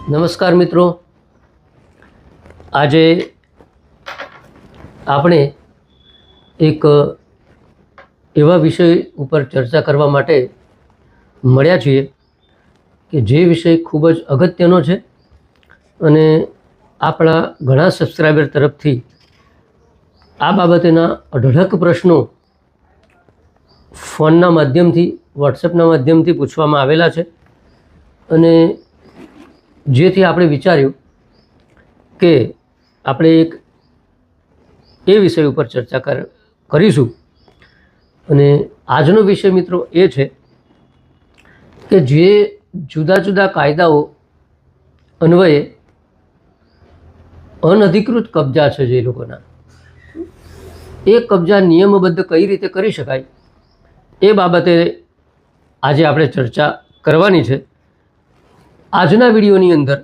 નમસ્કાર મિત્રો, આજે આપણે એક એવા વિષય ઉપર ચર્ચા કરવા માટે મળ્યા છીએ કે જે વિષય ખૂબ જ અગત્યનો છે અને આપણા ઘણા સબસ્ક્રાઈબર તરફથી આ બાબતેના અઢળક પ્રશ્નો ફોનના માધ્યમથી, વોટ્સએપના માધ્યમથી પૂછવામાં આવેલા છે અને જેથી આપણે વિચાર્યું કે આપણે એક એ વિષય ઉપર ચર્ચા કરીશું. અને આજનો વિષય મિત્રો એ છે કે જે જુદા જુદા કાયદાઓ અન્વયે અનધિકૃત કબજા છે જે લોકોના, એ કબજા નિયમબદ્ધ કઈ રીતે કરી શકાય એ બાબતે આજે આપણે ચર્ચા કરવાની છે. આજના વિડીયોની અંદર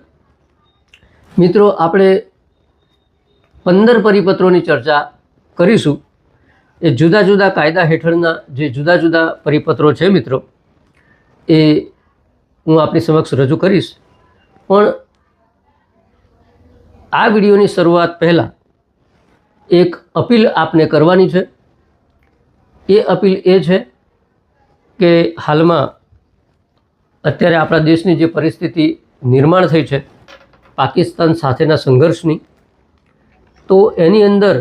મિત્રો આપણે 15 પરિપત્રોની ચર્ચા કરીશું. એ જુદા જુદા કાયદા હેઠળના જે જુદા જુદા પરિપત્રો છે મિત્રો, એ હું આપની સમક્ષ રજૂ કરીશ. પણ આ વિડીયોની શરૂઆત પહેલાં એક અપીલ આપને કરવાની છે. એ અપીલ એ છે કે હાલમાં અત્યારે આપણા દેશની જે પરિસ્થિતિ નિર્માણ થઈ છે પાકિસ્તાન સાથેના સંઘર્ષની, તો એની અંદર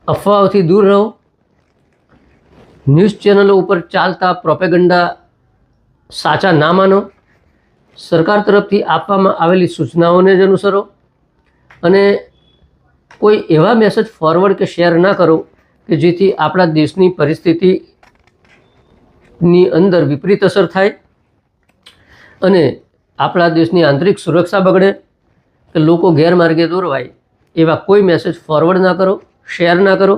અફવાઓથી દૂર રહો. ન્યૂઝ ચેનલો ઉપર ચાલતા પ્રોપેગન્ડા સાચા ના માનો. સરકાર તરફથી આપવામાં આવેલી સૂચનાઓને જ અનુસરો અને કોઈ એવા મેસેજ ફોરવર્ડ કે શેર ના કરો કે જેથી આપણા દેશની પરિસ્થિતિની અંદર વિપરીત અસર થાય અને આપણા દેશની આંતરિક સુરક્ષા બગડે કે લોકો ગેરમાર્ગે દોરવાય. એવા કોઈ મેસેજ ફોરવર્ડ ના કરો, શેર ના કરો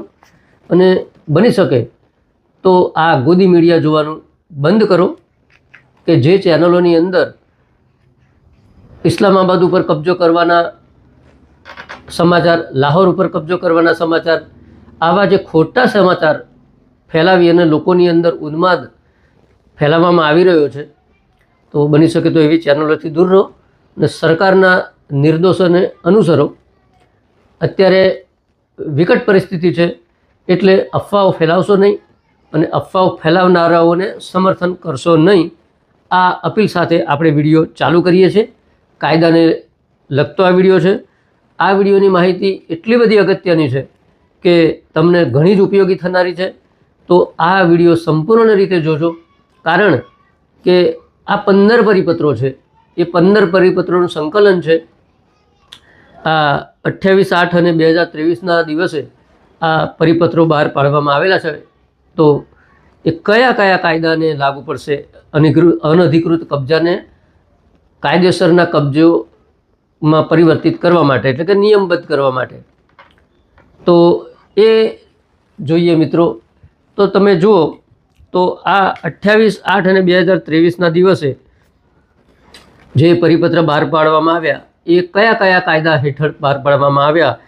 અને બની શકે તો આ ગોદી મીડિયા જોવાનું બંધ કરો કે જે ચેનલોની અંદર ઇસ્લામાબાદ ઉપર કબજો કરવાના સમાચાર, લાહોર ઉપર કબજો કરવાના સમાચાર, આવા જે ખોટા સમાચાર ફેલાવી અને લોકોની અંદર ઉન્માદ ફેલાવવામાં આવી રહ્યો છે, તો બની શકે તો એવી ચેનલોથી દૂર રહો અને સરકારના નિર્દેશોને અનુસરો. અત્યારે વિકટ પરિસ્થિતિ છે એટલે અફવાઓ ફેલાવશો નહીં અને અફવાઓ ફેલાવનારાઓને સમર્થન કરશો નહીં. આ અપીલ સાથે આપણે વિડીયો ચાલુ કરીએ છીએ. કાયદાને લગતો આ વિડીયો છે. આ વિડીયોની માહિતી એટલી બધી અગત્યની છે કે તમને ઘણી જ ઉપયોગી થનારી છે. તો આ વિડીયો સંપૂર્ણ રીતે જોજો, કારણ કે આ 15 પરિપત્રો છે એ 15 પરિપત્રોનું સંકલન છે. આ 28/8 અને 2023ના દિવસે આ પરિપત્રો બહાર પાડવામાં આવેલા છે. તો એ કયા કયા કાયદાને લાગુ પડશે અનધિકૃત કબજાને કાયદેસરના કબજોમાં પરિવર્તિત કરવા માટે, એટલે કે નિયમબદ્ધ કરવા માટે, તો એ જોઈએ મિત્રો. તો તમે જુઓ તો આ 28/8 અને 2023ના દિવસે જે પરિપત્ર બહાર પાડવામાં આવ્યા એ કયા કયા કાયદા હેઠળ બહાર પાડવામાં આવ્યા.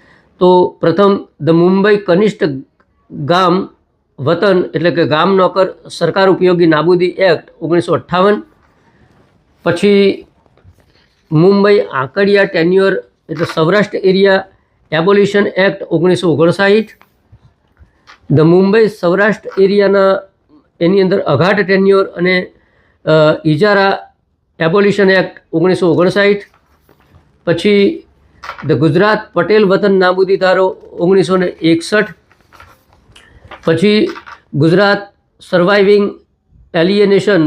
તો પ્રથમ ધ મુંબઈ કનિષ્ઠ ગામ વતન એટલે કે ગામ નોકર સરકાર ઉપયોગી નાબૂદી એક્ટ 1958. પછી મુંબઈ આંકડિયા ટેન્યુઅર એટલે Saurashtra area abolition act 1959. The Mumbai Saurashtra એરિયાના એની અંદર અઘાટ ટેન્યુઅર અને ઇજારા એબોલિશન એક્ટ 1959. પછી ધ ગુજરાત પટેલ વતન નાબૂદી ધારો 1961. પછી ગુજરાત સર્વાઇવિંગ એલિયનેશન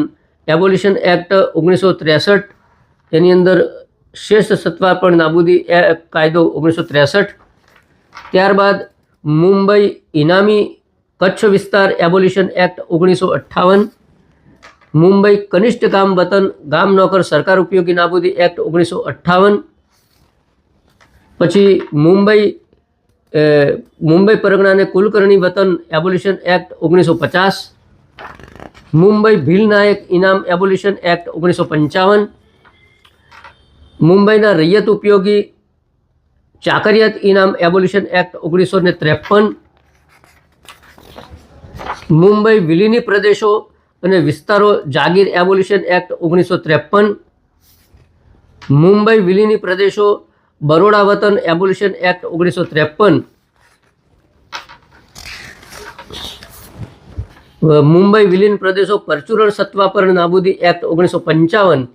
એબોલિશન એક્ટ 1963. એની અંદર શ્રેષ્ઠ સત્તાપણ નાબૂદી કાયદો 1963. ત્યારબાદ મુંબઈ ઇનામી કચ્છ વિસ્તાર એબોલિશન એક્ટ 1958. મુંબઈ કનિષ્ઠ ગામ વતન ગામ નોકર સરકાર ઉપયોગી નાબૂદી એક્ટ 1958. પછી મુંબઈ પરગણાને કુલકર્ણી વતન એબોલિશન એક્ટ 1950. મુંબઈ ભીલ નાયક ઇનામ એબોલિશન એક્ટ 1955. મુંબઈના રૈયત ઉપયોગી ચાકરિયાત ઇનામ એબોલિશન એક્ટ 1953. મુંબઈ વિલીની પ્રદેશો અને વિસ્તારો જાગીર એબોલિશન એક્ટ 1953, મુંબઈ વિલીની પ્રદેશો બરોડા વતન એબોલ્યુશન એક્ટ 1953, મુંબઈ વિલીન પ્રદેશો પરચુરણ સત્વા પર નાબૂદી એક્ટ 1955,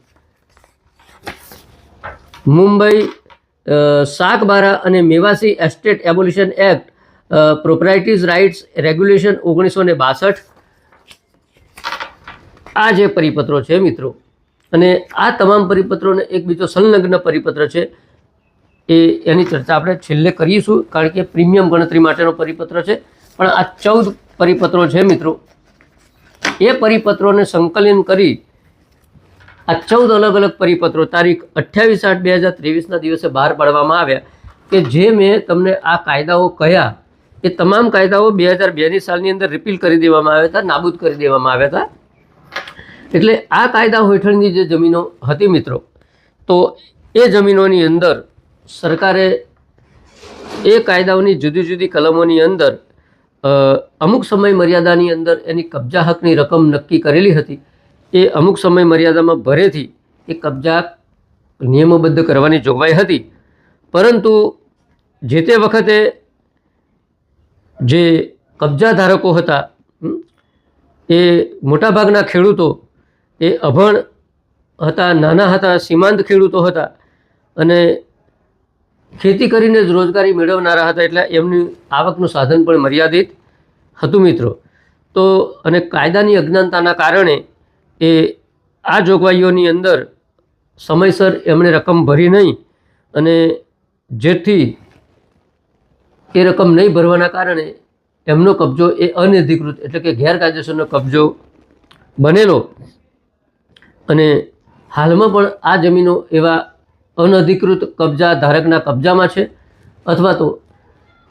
મુંબઈ શાકબારા અને મેવાસી એસ્ટેટ એબોલ્યુશન એક્ટ પ્રોપ્રાઇટીઝ રાઇટ્સ રેગ્યુલેશન 1962, આ જે પરિપત્રો છે મિત્રો, અને આ તમામ પરિપત્રોને એક બીજો સંલગ્ન પરિપત્ર છે એની ચર્ચા આપણે છેલ્લે કરીશું, કારણ કે પ્રીમિયમ ગણતરી માટેનો પરિપત્ર છે. પણ આ 14 પરિપત્રો છે મિત્રો, એ પરિપત્રોને સંકલન કરી આ 14 અલગ અલગ પરિપત્રો તારીખ 28/8/2023ના દિવસે બહાર પાડવામાં આવ્યા, કે જે મેં તમને આ કાયદાઓ કયા એ તમામ કાયદાઓ 2002ની સાલની અંદર રિપીલ કરી દેવામાં આવ્યા હતા, નાબૂદ કરી દેવામાં આવ્યા હતા. એટલે આ કાયદા હેઠળની જે જમીનો હતી મિત્રો, તો એ જમીનોની અંદર સરકારે એ કાયદાઓની જુદી જુદી કલમોની અંદર અમુક સમય મર્યાદાની અંદર એની કબજા હકની રકમ નક્કી કરેલી હતી. એ અમુક સમય મર્યાદામાં ભરેથી એ કબજા નિયમબદ્ધ કરવાની જોગવાઈ હતી. પરંતુ જે તે વખતે જે કબજા ધારકો હતા એ મોટાભાગના ખેડૂતો એ અભણ હતા, નાના હતા, સીમાંત ખેડૂતો હતા અને ખેતી કરીને જ રોજગારી મેળવનારા હતા, એટલે એમની આવકનું સાધન પણ મર્યાદિત હતું મિત્રો. તો અને કાયદાની અજ્ઞાનતાના કારણે એ આ જોગવાઈઓની અંદર સમયસર એમણે રકમ ભરી નહીં, અને જેથી એ રકમ નહીં ભરવાના કારણે એમનો કબજો એ અનધિકૃત એટલે કે ગેરકાયદેસરનો કબજો બનેલો. અને હાલમાં પણ આ જમીનો એવા અનધિકૃત કબજા ધારકના કબજામાં છે, અથવા તો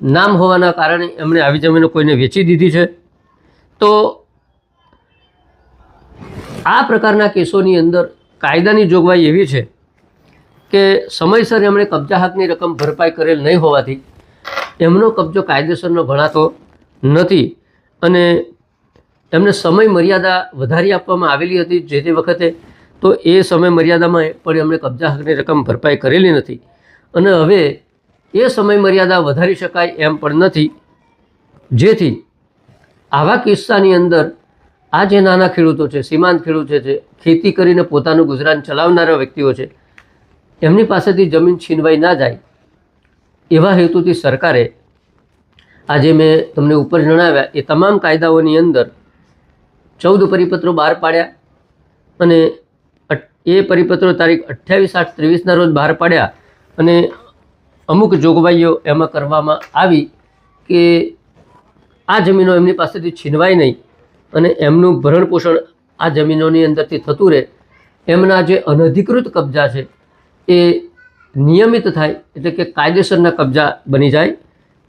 નામ હોવાના કારણે એમણે આવી જમીનો કોઈને વેચી દીધી છે. તો આ પ્રકારના કેસોની અંદર કાયદાની જોગવાઈ એવી છે કે સમયસર એમણે કબજા હકની રકમ ભરપાઈ કરેલ નહીં હોવાથી એમનો કબજો કાયદેસરનો ગણાતો નથી, અને એમને સમય મર્યાદા વધારી આપવામાં આવેલી હતી જે તે વખતે. તો એ સમય મર્યાદામાં પણ એમણે કબજા હકની રકમ ભરપાઈ કરેલી નથી, અને હવે એ સમય મર્યાદા વધારી શકાય એમ પણ નથી. જેથી આવા કિસ્સાની અંદર આ જે નાના ખેડૂતો છે, સીમાંત ખેડૂતો છે, ખેતી કરીને પોતાનું ગુજરાન ચલાવનારા વ્યક્તિઓ છે, એમની પાસેથી જમીન છીનવાઈ ના જાય એવા હેતુથી સરકારે આજે મેં તમને ઉપર જણાવ્યા એ તમામ કાયદાઓની અંદર 14 પરિપત્રો બહાર પાડ્યા, અને એ પરિપત્રો તારીખ 28/8/23ના રોજ બહાર પાડ્યા, અને અમુક જોગવાઈઓ એમાં કરવામાં આવી કે આ જમીનો એમની પાસેથી છીનવાય નહીં, અને એમનું ભરણ પોષણ આ જમીનોની અંદરથી થતું રહે. એમના જે અનધિકૃત કબજા છે એ નિયમિત થાય, એટલે કે કાયદેસરના કબજા બની જાય.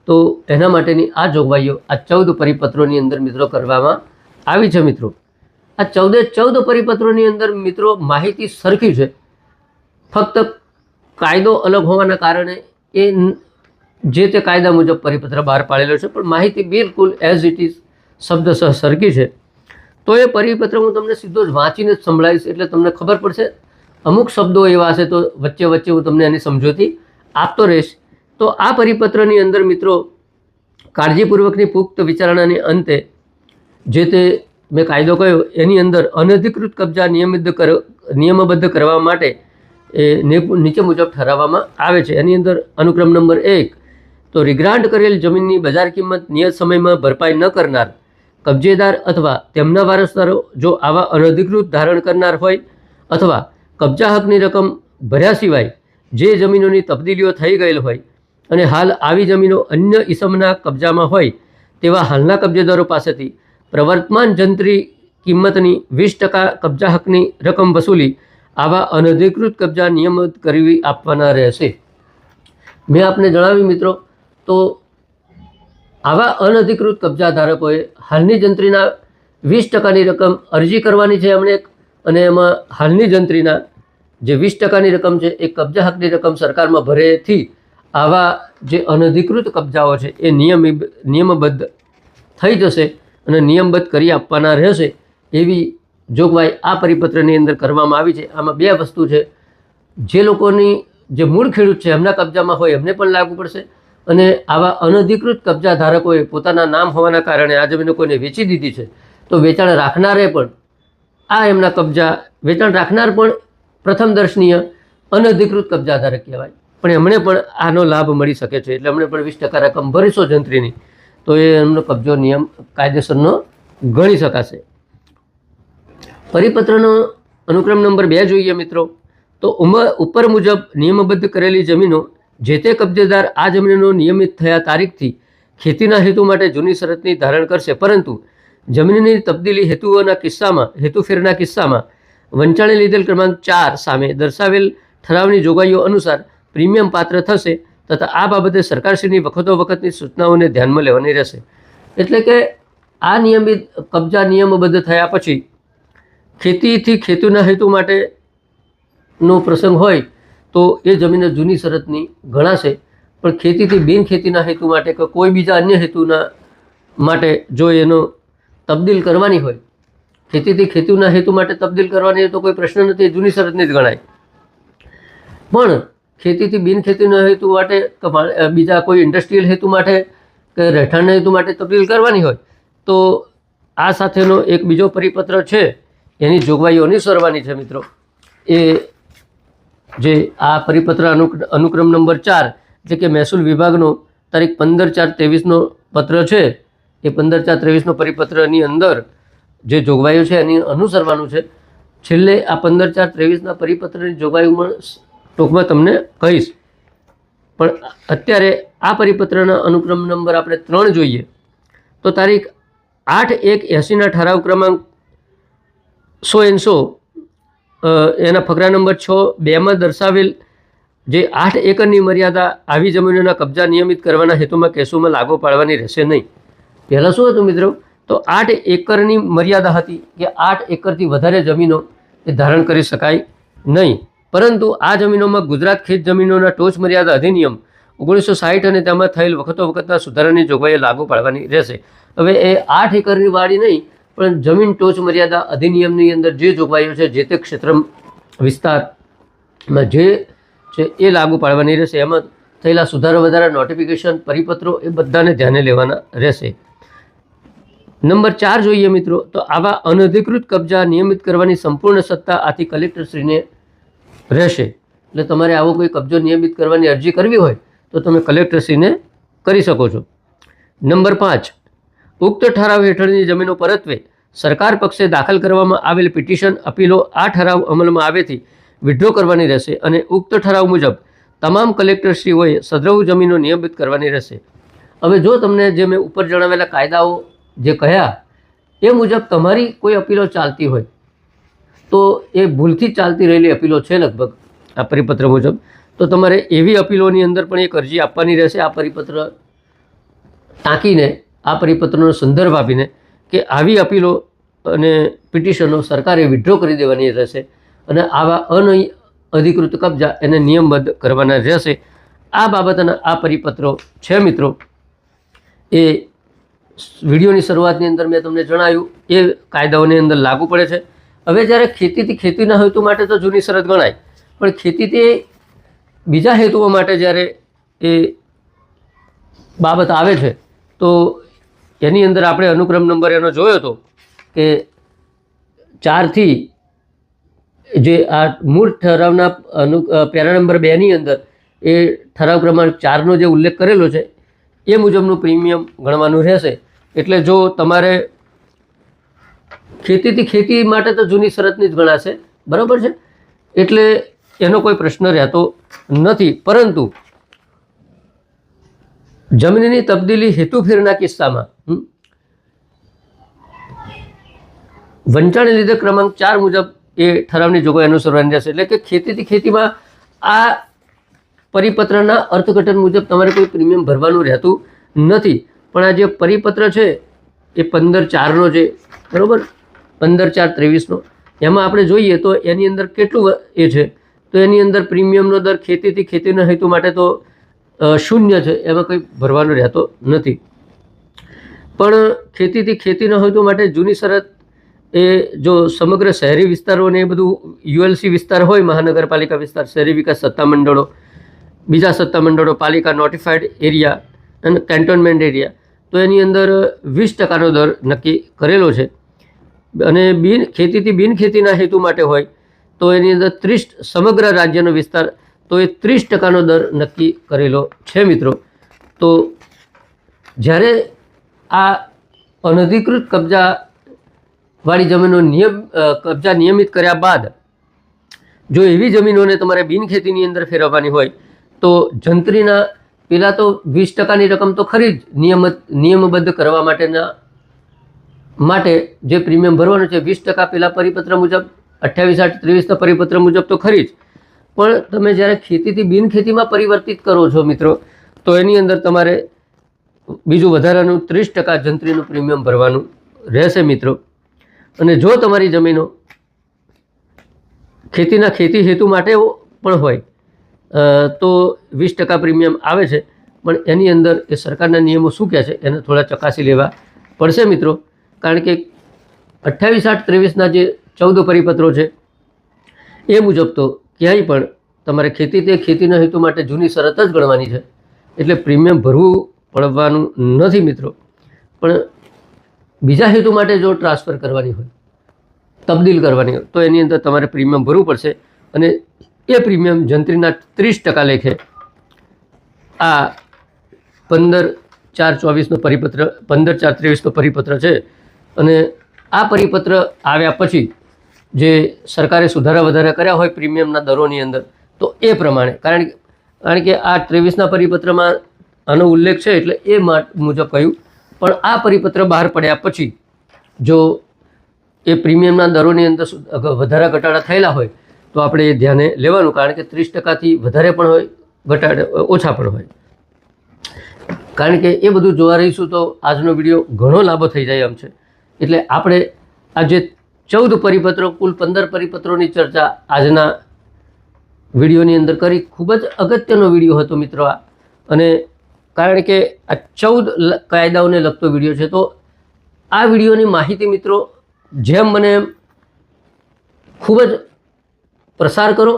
તો એના માટેની આ જોગવાઈઓ આ 14 પરિપત્રોની અંદર મિત્રો કરવામાં આવી છે. મિત્રો આ 14 પરિપત્રોની અંદર મિત્રો માહિતી સરખી છે, ફક્ત કાયદો અલગ હોવાના કારણે એ જે તે કાયદા મુજબ પરિપત્ર બહાર પાડેલો છે, પણ માહિતી બિલકુલ એઝ ઇટ ઇઝ શબ્દશઃ સરખી છે. તો એ પરિપત્ર હું તમને સીધો જ વાંચીને જ સંભળાવીશ, એટલે તમને ખબર પડશે. અમુક શબ્દો એવા હશે તો વચ્ચે વચ્ચે હું તમને એની સમજૂતી આપતો રહીશ. તો આ પરિપત્રની અંદર મિત્રો કાળજીપૂર્વકની પુખ્ત વિચારણાની અંતે જે તે મેં કાયદો કહ્યો એની અંદર અનધિકૃત કબજા નિયમબદ્ધ કરવા માટે એ નીચે મુજબ ઠરાવવામાં આવે છે. એની અંદર અનુક્રમ નંબર 1, તો રિગ્રાન્ટ કરેલ જમીનની બજાર કિંમત નિયત સમયમાં ભરપાઈ ન કરનાર કબજેદાર અથવા તેમના વારસદારો જો આવા અનધિકૃત ધારણ કરનાર હોય, અથવા કબજા હકની રકમ ભર્યા સિવાય જે જમીનોની તબદીલીઓ થઈ ગયેલ હોય અને હાલ આવી જમીનો અન્ય ઇસમના કબજામાં હોય તેવા હાલના કબજેદારો પાસેથી પ્રવર્તમાન જંત્રી કિંમતની 20% કબજા હકની રકમ વસૂલી આવા અનધિકૃત કબજા નિયમિત કરવી આપવાના રહેશે. મેં આપને જણાવ્યું મિત્રો, તો આવા અનધિકૃત કબજા ધારકોએ હાલની જંત્રીના 20%ની રકમ અરજી કરવાની છે એમણે, અને એમાં હાલની જંત્રીના જે 20%ની રકમ છે એ કબજા હકની રકમ સરકારમાં ભરેથી આવા જે અનધિકૃત કબજાઓ છે એ નિયમબદ્ધ થઈ જશે અને નિયમબદ્ધ કરી આપવાના રહેશે એવી જોગવાઈ આ પરિપત્રની અંદર કરવામાં આવી છે. આમાં 2 વસ્તુ છે, જે લોકોની જે મૂળ ખેડૂત છે એમના કબજામાં હોય એમને પણ લાગુ પડશે, અને આવા અનધિકૃત કબજા ધારકોએ પોતાના નામ હોવાના કારણે આ જમીનો કોઈને વેચી દીધી છે તો વેચાણ રાખનારે પણ આ એમના કબજા વેચાણ રાખનાર પણ પ્રથમ દર્શનીય અનધિકૃત કબજા ધારક કહેવાય, પણ એમણે પણ આનો લાભ મળી શકે છે. એટલે એમણે પણ 20% રકમ ભરીશો જંત્રીની તો એ એમનો કબજો નિયમ કાયદેસરનો ગણી શકાશે. પરિપત્રનો અનુક્રમ નંબર 2 જોઈએ મિત્રો તો ઉપર મુજબ નિયમબદ્ધ કરેલી જમીનો જે તે કબજેદાર આ જમીનનો નિયમિત થયા તારીખથી ખેતીના હેતુ માટે જૂની શરતની ધારણ કરશે, પરંતુ જમીનની તબદીલી હેતુફેરના કિસ્સામાં વંચાણે લીધેલ ક્રમાંક 4 સામે દર્શાવેલ ઠરાવની જોગવાઈઓ અનુસાર પ્રીમિયમ પાત્ર થશે તથા આ બાબતે સરકારશ્રીની વખતોવખતની સૂચનાઓને ધ્યાનમાં લેવાની રહેશે. એટલે કે આ નિયમિત કબજા નિયમબદ્ધ થયા પછી ખેતીથી ખેતીના હેતુ માટેનો પ્રસંગ હોય તો એ જમીન જૂની શરતની ગણાશે, પણ ખેતીથી બિનખેતીના હેતુ માટે કે કોઈ બીજા અન્ય હેતુના માટે જો એનો તબદીલ કરવાની હોય, ખેતીથી ખેતીના હેતુ માટે તબદીલ કરવાની હોય તો કોઈ પ્રશ્ન નથી, જૂની શરતની જ ગણાય. પણ ખેતીથી બિનખેતીના હેતુ માટે કે બીજા કોઈ ઇન્ડસ્ટ્રીયલ હેતુ માટે કે રહેઠાણના હેતુ માટે તબદીલ કરવાની હોય તો આ સાથેનો એક બીજો પરિપત્ર છે એની જોગવાઈઓ અનુસરવાની છે મિત્રો. એ જે આ પરિપત્ર અનુક્રમ નંબર 4 એટલે કે મહેસૂલ વિભાગનો તારીખ 15/4/23નો પત્ર છે, એ 15/4/23નો પરિપત્રની અંદર જે જોગવાઈઓ છે એની અનુસરવાનું છે. છેલ્લે આ 15/4/23ના પરિપત્રની જોગવાઈઓમાં ટૂંકમાં તમને કહીશ, પણ અત્યારે આ પરિપત્રના અનુક્રમ નંબર આપણે 3 જોઈએ તો તારીખ 8/1/80ના ઠરાવ ક્રમાંક 100/100 એના ફકરા નંબર 6(2) દર્શાવેલ જે 8 એકરની મર્યાદા આવી જમીનોના કબજા નિયમિત કરવાના હેતુમાં કેસોમાં લાગુ પાડવાની રહેશે નહીં. પહેલાં શું હતું મિત્રો તો 8 એકરની મર્યાદા હતી કે 8 એકરથી વધારે જમીનો એ ધારણ કરી શકાય નહીં, પરંતુ આ જમીનોમાં ગુજરાત ખેત જમીનોના ટોચ મર્યાદા અધિનિયમ 1960 અને તેમાં થયેલ વખતોવખતના સુધારાની જોગવાઈએ લાગુ પાડવાની રહેશે. હવે એ 8 એકરની વાડી નહીં પણ જમીન ટોચ મર્યાદા અધિનિયમની અંદર જે જોગવાઈઓ છે જે તે ક્ષેત્ર વિસ્તારમાં જે છે એ લાગુ પાડવાની રહેશે. એમાં થયેલા સુધારા વધારા નોટિફિકેશન પરિપત્રો એ બધાને ધ્યાને લેવાના રહેશે. નંબર 4 જોઈએ મિત્રો તો આવા અનધિકૃત કબજા નિયમિત કરવાની સંપૂર્ણ સત્તા આથી કલેક્ટરશ્રીને રહેશે. એટલે તમારે આવો કોઈ કબજો નિયમિત કરવાની અરજી કરવી હોય તો તમે કલેક્ટરશ્રીને કરી શકો છો. નંબર 5 ઉક્ત ઠરાવ હેઠળની જમીનો પરત્વે સરકાર પક્ષે દાખલ કરવામાં આવેલ પિટિશન અપીલો આ ઠરાવ અમલમાં આવેથી વિડ્રો કરવાની રહેશે અને ઉક્ત ઠરાવ મુજબ તમામ કલેક્ટરશ્રીઓએ સદ્રવ જમીનો નિયમિત કરવાની રહેશે. હવે જો તમને જે મેં ઉપર જણાવેલા કાયદાઓ જે કહ્યા એ મુજબ તમારી કોઈ અપીલો ચાલતી હોય તો એ ભૂલથી ચાલતી રહેલી અપીલો છે લગભગ આ પરિપત્ર મુજબ, તો તમારે એવી અપીલોની અંદર પણ એક અરજી આપવાની રહેશે આ પરિપત્ર ટાંકીને, આ પરિપત્રનો સંદર્ભ આપીને કે આવી અપીલો અને પિટિશનો સરકારે વિડ્રો કરી દેવાની રહેશે અને આવા અધિકૃત કબજા એને નિયમબદ્ધ કરવાના રહેશે. આ બાબતના આ પરિપત્રો છે મિત્રો. એ વિડીયોની શરૂઆતની અંદર મેં તમને જણાવ્યું એ કાયદાઓની અંદર લાગુ પડે છે. હવે જ્યારે ખેતીથી ખેતીના હેતુ માટે તો જૂની શરત ગણાય, પણ ખેતીથી બીજા હેતુઓ માટે જ્યારે એ બાબત આવે છે તો એની અંદર આપણે અનુક્રમ નંબર એનો જોયો હતો કે 4થી જે આ મૂળ ઠરાવના પેરા નંબર 2ની અંદર એ ઠરાવ ક્રમાંક 4નો જે ઉલ્લેખ કરેલો છે એ મુજબનું પ્રીમિયમ ગણવાનું રહેશે. એટલે જો તમારે ખેતીથી ખેતી માટે તો જૂની શરતની જ ગણાશે, બરાબર છે, એટલે એનો કોઈ પ્રશ્ન રહેતો નથી. પરંતુ જમીનની તબદીલી હેતુફેરના કિસ્સામાં વંચાણને લીધે ક્રમાંક 4 મુજબ એ ઠરાવની જોગવાઈ અનુસરવાની રહેશે. એટલે કે ખેતીથી ખેતીમાં આ પરિપત્રના અર્થઘટન મુજબ તમારે કોઈ પ્રીમિયમ ભરવાનું રહેતું નથી. પણ આ જે પરિપત્ર છે એ 15/4નો છે, બરાબર, 15/4/23નો, એમાં આપણે જોઈએ તો એની અંદર કેટલું એ છે તો એની અંદર પ્રીમિયમનો દર ખેતીથી ખેતીના હેતુ માટે તો 0 છે, એમાં કંઈ ભરવાનો રહેતો નથી. પણ ખેતીથી ખેતીના હેતુ માટે જૂની શરત એ જો સમગ્ર શહેરી વિસ્તારોને એ બધું યુએલસી વિસ્તાર હોય, મહાનગરપાલિકા વિસ્તાર, શહેરી વિકાસ સત્તામંડળો, બીજા સત્તામંડળો, પાલિકા નોટિફાઈડ એરિયા અને કેન્ટોનમેન્ટ એરિયા, તો એની અંદર 20%નો દર નક્કી કરેલો છે. અને ખેતીથી બિનખેતીના હેતુ માટે હોય તો એની અંદર 30, સમગ્ર રાજ્યનો વિસ્તાર તો એ 30%નો દર નક્કી કરેલો છે મિત્રો. તો જ્યારે આ અનધિકૃત કબજાવાળી જમીનો કબજા નિયમિત કર્યા બાદ જો એવી જમીનોને તમારે બિનખેતીની અંદર ફેરવવાની હોય તો જંત્રીના પહેલાં તો 20%ની રકમ તો ખરી જ નિયમબદ્ધ કરવા માટે જે પ્રીમિયમ ભરવાનું છે 20% પહેલાં પરિપત્ર મુજબ 28/8/23ના પરિપત્ર મુજબ તો ખરી જ, પણ તમે જ્યારે ખેતીથી બિનખેતીમાં પરિવર્તિત કરો છો મિત્રો તો એની અંદર તમારે બીજું વધારાનું 30% જંત્રીનું પ્રીમિયમ ભરવાનું રહેશે મિત્રો. અને જો તમારી જમીનો ખેતી હેતુ માટે પણ હોય તો 20% પ્રીમિયમ આવે છે, પણ એની અંદર એ સરકારના નિયમો શું કહે છે એને થોડા ચકાસી લેવા પડશે મિત્રો. કારણ કે 28/8/23ના જે 14 પરિપત્રો છે એ મુજબ તો ક્યાંય પણ તમારે ખેતીના હેતુ માટે જૂની શરત જ ગણવાની છે, એટલે પ્રીમિયમ ભરવું પડવાનું નથી મિત્રો. પણ બીજા હેતુ માટે જો ટ્રાન્સફર કરવાની હોય, તબદીલ કરવાની હોય તો એની અંદર તમારે પ્રીમિયમ ભરવું પડશે. અને એ પ્રીમિયમ જંત્રીના 30% લેખે આ 15/4/24નો પરિપત્ર, 15/4/23નો પરિપત્ર છે. અને આ પરિપત્ર આવ્યા પછી જે સરકારે સુધારા વધારા કર્યા હોય પ્રીમિયમના દરોની અંદર તો એ પ્રમાણે, કારણ કે આ 23ના પરિપત્રમાં આનો ઉલ્લેખ છે એટલે એ મુજબ કહ્યું. પણ આ પરિપત્ર બહાર પડ્યા પછી જો એ પ્રીમિયમના દરોની અંદર વધારા ઘટાડા થયેલા હોય તો આપણે એ ધ્યાને લેવાનું, કારણ કે 30%થી વધારે પણ હોય, ઓછા પણ હોય. કારણ કે એ બધું જોવા રહીશું તો આજનો વિડીયો ઘણો લાંબો થઈ જાય એમ છે. એટલે આપણે આ જે 14 પરિપત્રો, કુલ 15 પરિપત્રોની ચર્ચા આજના વિડીયોની અંદર કરી. ખૂબ જ અગત્યનો વિડીયો હતો મિત્રો આ. અને કારણ કે આ 14 કાયદાઓને લગતો વિડીયો છે, તો આ વિડીયોની માહિતી મિત્રો જેમ બને એમ ખૂબ જ પ્રસાર કરો,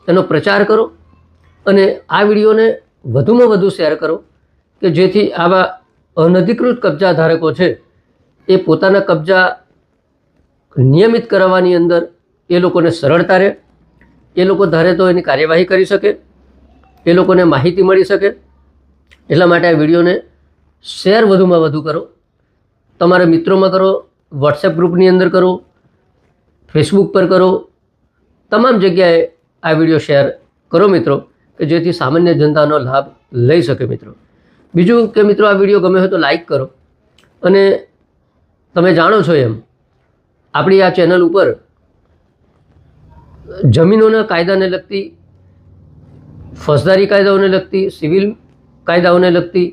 એનો પ્રચાર કરો અને આ વિડીયોને વધુમાં વધુ શેર કરો કે જેથી આવા અનધિકૃત કબજા ધારકો છે એ પોતાના કબજા નિયમિત કરવાની અંદર એ લોકોને સરળતા રહે, એ લોકો ધારે તો એની કાર્યવાહી કરી શકે, એ લોકોને માહિતી મળી શકે. એટલા માટે આ વિડીયોને શેર વધુમાં વધુ કરો, તમારા મિત્રોમાં કરો, વોટ્સએપ ગ્રુપની અંદર કરો, ફેસબુક પર કરો, તમામ જગ્યાએ આ વિડીયો શેર કરો મિત્રો, કે જેથી સામાન્ય જનતાનો લાભ લઈ શકે મિત્રો. બીજું કે મિત્રો આ વિડીયો ગમે હોય તો લાઈક કરો. અને તમે જાણો છો એમ આપણી આ ચેનલ ઉપર જમીનોના કાયદાને લગતી, ફોજદારી કાયદાઓને લગતી, સિવિલ કાયદાઓને લગતી,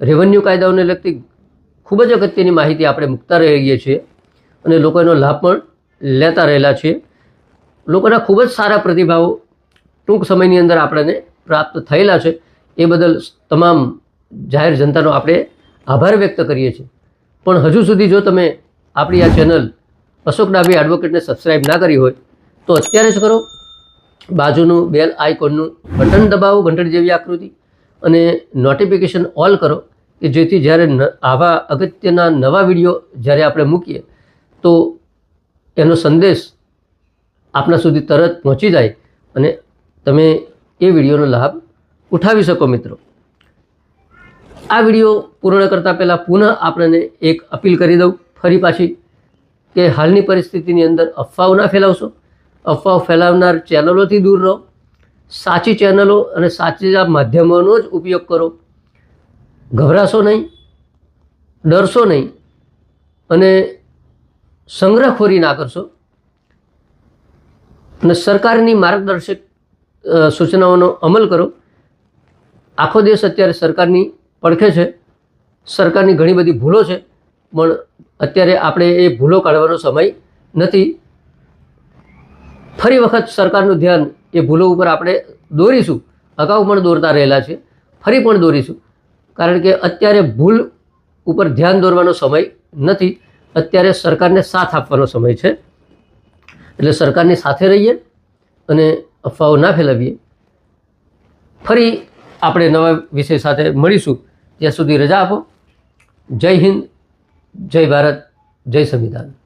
રેવન્યુ કાયદાઓને લગતી ખૂબ જ અગત્યની માહિતી આપણે મૂકતા રહીએ છીએ અને લોકો એનો લાભ પણ લેતા રહેલા છીએ. લોકોના ખૂબ જ સારા પ્રતિભાવો ટૂંક સમયની અંદર આપણને પ્રાપ્ત થયેલા છે. એ બદલ તમામ જાહેર જનતાનો આપણે આભાર વ્યક્ત કરીએ છીએ. પણ હજુ સુધી જો તમે આપણી આ ચેનલ અશોક ડાભી એડવોકેટને સબસ્ક્રાઈબ ના કરી હોય તો અત્યારે જ કરો. બાજુનું બેલ આઇકોનનું બટન દબાવો, ઘંટડી જેવી આકૃતિ, અને નોટિફિકેશન ઓલ કરો કે જેથી જ્યારે આવા અગત્યના નવા વિડીયો જ્યારે આપણે મૂકીએ તો એનો સંદેશ આપના સુધી તરત પહોંચી જાય અને તમે એ વિડીયોનો લાભ ઉઠાવી શકો મિત્રો. આ વિડીયો પૂર્ણ કરતાં પહેલાં પુનઃ આપણને એક અપીલ કરી દઉં ફરી પાછી, કે હાલની પરિસ્થિતિની અંદર અફવાઓ ના ફેલાવશો. અફવાઓ ફેલાવનાર ચેનલોથી દૂર રહો. સાચી ચેનલો અને સાચા માધ્યમોનો જ ઉપયોગ કરો. ગભરાશો નહીં, ડરશો નહીં અને સંગ્રહખોરી ના કરશો. અને સરકારની માર્ગદર્શક સૂચનાઓનો અમલ કરો. આખો દેશ અત્યારે સરકારની પડખે છે. સરકારની ઘણી બધી ભૂલો છે, પણ અત્યારે આપણે એ ભૂલો કાઢવાનો સમય નથી. ફરી વખત સરકારનું ધ્યાન એ ભૂલો ઉપર આપણે દોરીશું. અગાઉ પણ દોરતા રહેલા છે, ફરી પણ દોરીશું. કારણ કે અત્યારે ભૂલ ઉપર ધ્યાન દોરવાનો સમય નથી. અત્યારે સરકારને સાથ આપવાનો સમય છે. એટલે સરકારની સાથે રહીએ અને અફવાઓ ના ફેલાવીએ. ફરી આપણે નવા વિષય સાથે મળીશું. ત્યાં સુધી રજા આપો. જય હિન્દ, જય ભારત, જય સંવિધાન.